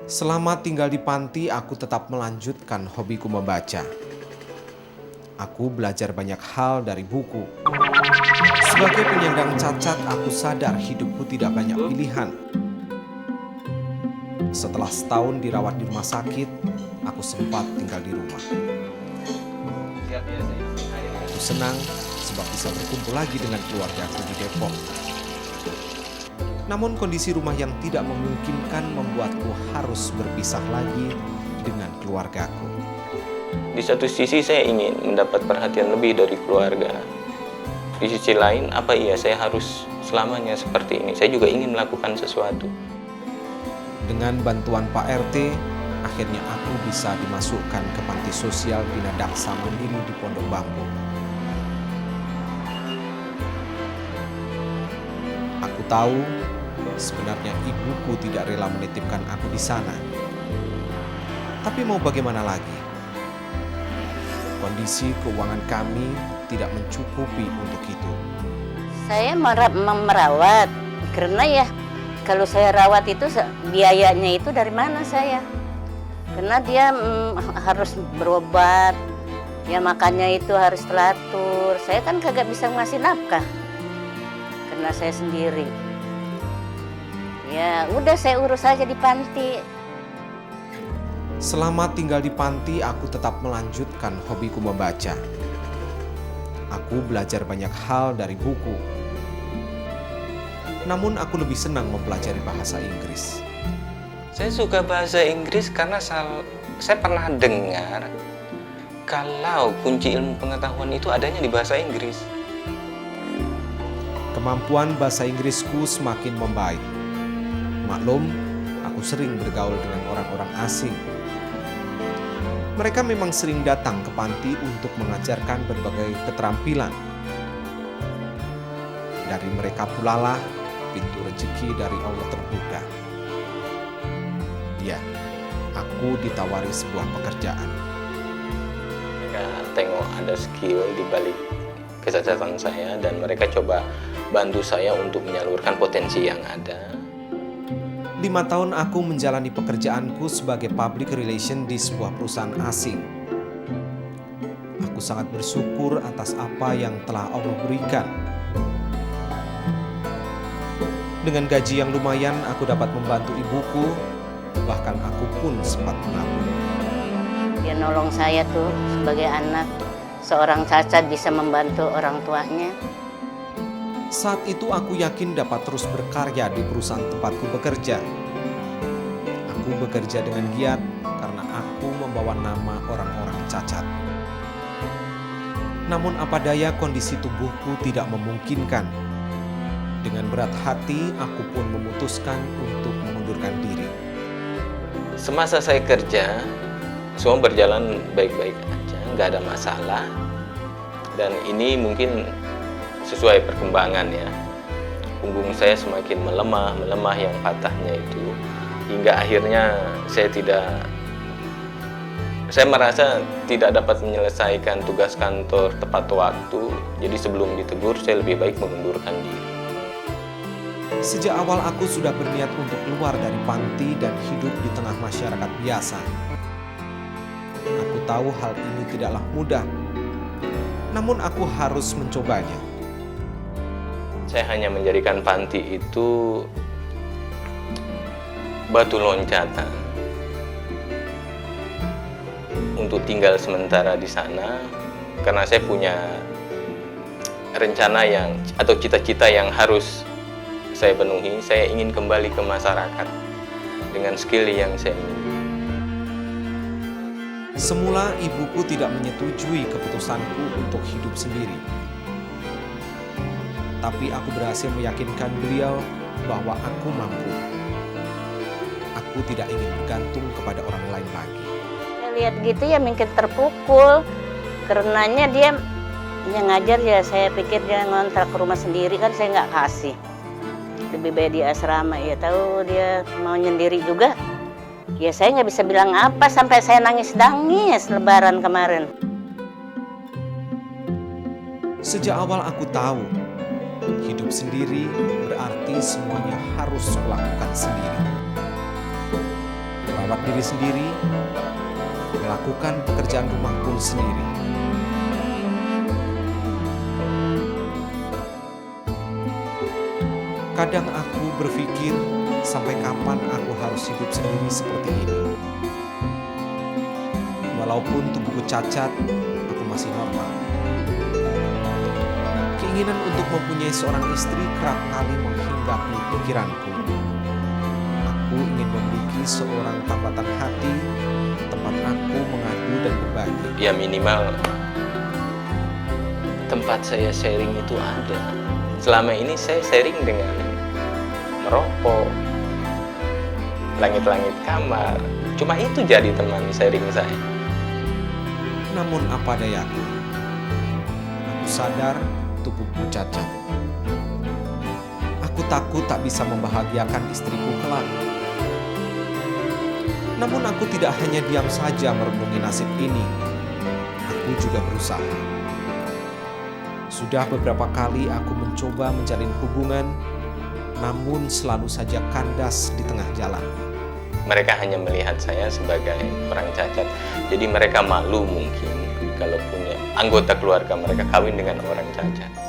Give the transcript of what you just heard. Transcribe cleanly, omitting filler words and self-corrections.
Selama tinggal di panti, aku tetap melanjutkan hobiku membaca. Aku belajar banyak hal dari buku. Sebagai penyandang cacat, aku sadar hidupku tidak banyak pilihan. Setelah setahun dirawat di rumah sakit, aku sempat tinggal di rumah. Aku senang sebab bisa berkumpul lagi dengan keluargaku di Depok. Namun kondisi rumah yang tidak memungkinkan membuatku harus berpisah lagi dengan keluargaku. Di satu sisi saya ingin mendapat perhatian lebih dari keluarga. Di sisi lain, apa iya saya harus selamanya seperti ini? Saya juga ingin melakukan sesuatu. Dengan bantuan Pak RT, akhirnya aku bisa dimasukkan ke panti sosial Bina Daksa Mandiri di Pondok Bambu. Aku tahu sebenarnya ibuku tidak rela menitipkan aku di sana. Tapi mau bagaimana lagi? Kondisi keuangan kami tidak mencukupi untuk itu. Saya merawat karena ya kalau saya rawat itu biayanya itu dari mana saya? Karena dia harus berobat, ya makannya itu harus teratur. Saya kan kagak bisa ngasih nafkah karena saya sendiri. Ya udah saya urus aja di panti. Selama tinggal di panti, aku tetap melanjutkan hobiku membaca. Aku belajar banyak hal dari buku. Namun aku lebih senang mempelajari bahasa Inggris. Saya suka bahasa Inggris karena saya pernah dengar kalau kunci ilmu pengetahuan itu adanya di bahasa Inggris. Kemampuan bahasa Inggrisku semakin membaik. Maklum, aku sering bergaul dengan orang-orang asing. Mereka memang sering datang ke panti untuk mengajarkan berbagai keterampilan. Dari mereka pula lah pintu rezeki dari Allah terbuka. Ya, aku ditawari sebuah pekerjaan. Mereka tengok ada skill di balik kecacatan saya dan mereka coba bantu saya untuk menyalurkan potensi yang ada. 5 tahun aku menjalani pekerjaanku sebagai public relation di sebuah perusahaan asing. Aku sangat bersyukur atas apa yang telah Allah berikan. Dengan gaji yang lumayan, aku dapat membantu ibuku, bahkan aku pun sempat menabung. Dia nolong saya tuh sebagai anak. Seorang cacat bisa membantu orang tuanya. Saat itu aku yakin dapat terus berkarya di perusahaan tempatku bekerja. Aku bekerja dengan giat karena aku membawa nama orang-orang cacat. Namun apa daya kondisi tubuhku tidak memungkinkan. Dengan berat hati, aku pun memutuskan untuk mengundurkan diri. Semasa saya kerja, semua berjalan baik-baik aja, nggak ada masalah. Dan ini mungkin sesuai perkembangan ya. Punggung saya semakin melemah yang patahnya itu. Hingga akhirnya saya merasa tidak dapat menyelesaikan tugas kantor tepat waktu. Jadi sebelum ditegur, saya lebih baik mengundurkan diri. Sejak awal aku sudah berniat untuk keluar dari panti dan hidup di tengah masyarakat biasa. Aku tahu hal ini tidaklah mudah, namun aku harus mencobanya. Saya hanya menjadikan panti itu batu loncatan untuk tinggal sementara di sana, karena saya punya rencana atau cita-cita yang harus saya penuhi. Saya ingin kembali ke masyarakat dengan skill yang saya miliki. Semula ibuku tidak menyetujui keputusanku untuk hidup sendiri. Tapi aku berhasil meyakinkan beliau bahwa aku mampu. Aku tidak ingin bergantung kepada orang lain lagi. Saya lihat gitu ya mungkin terpukul. Karenanya dia yang ngajar ya saya pikir dia ngontrak rumah sendiri kan saya nggak kasih. Lebih baik di asrama ya tahu dia mau nyendiri juga. Ya saya nggak bisa bilang apa sampai saya nangis lebaran kemarin. Sejak awal aku tahu hidup sendiri berarti semuanya harus kulakukan sendiri. merawat diri sendiri, melakukan pekerjaan rumah pun sendiri. Kadang aku berpikir, sampai kapan aku harus hidup sendiri seperti ini? Walaupun tubuhku cacat, aku masih normal. Keinginan untuk mempunyai seorang istri kerap kali menghinggapi pikiranku. Aku ingin memiliki seorang tambatan hati, tempat aku mengadu dan berbagi. Ya minimal tempat saya sharing itu ada. Selama ini saya sharing dengan merokok, langit-langit kamar. Cuma itu jadi teman sharing saya. Namun apa dayaku, aku sadar tubuhku cacat. Aku takut tak bisa membahagiakan istriku kelak. Namun aku tidak hanya diam saja merenungi nasib ini. Aku juga berusaha. Sudah beberapa kali aku mencoba menjalin hubungan, namun selalu saja kandas di tengah jalan. Mereka hanya melihat saya sebagai orang cacat. Jadi mereka malu mungkin kalau punya anggota keluarga mereka kawin dengan orang cacat.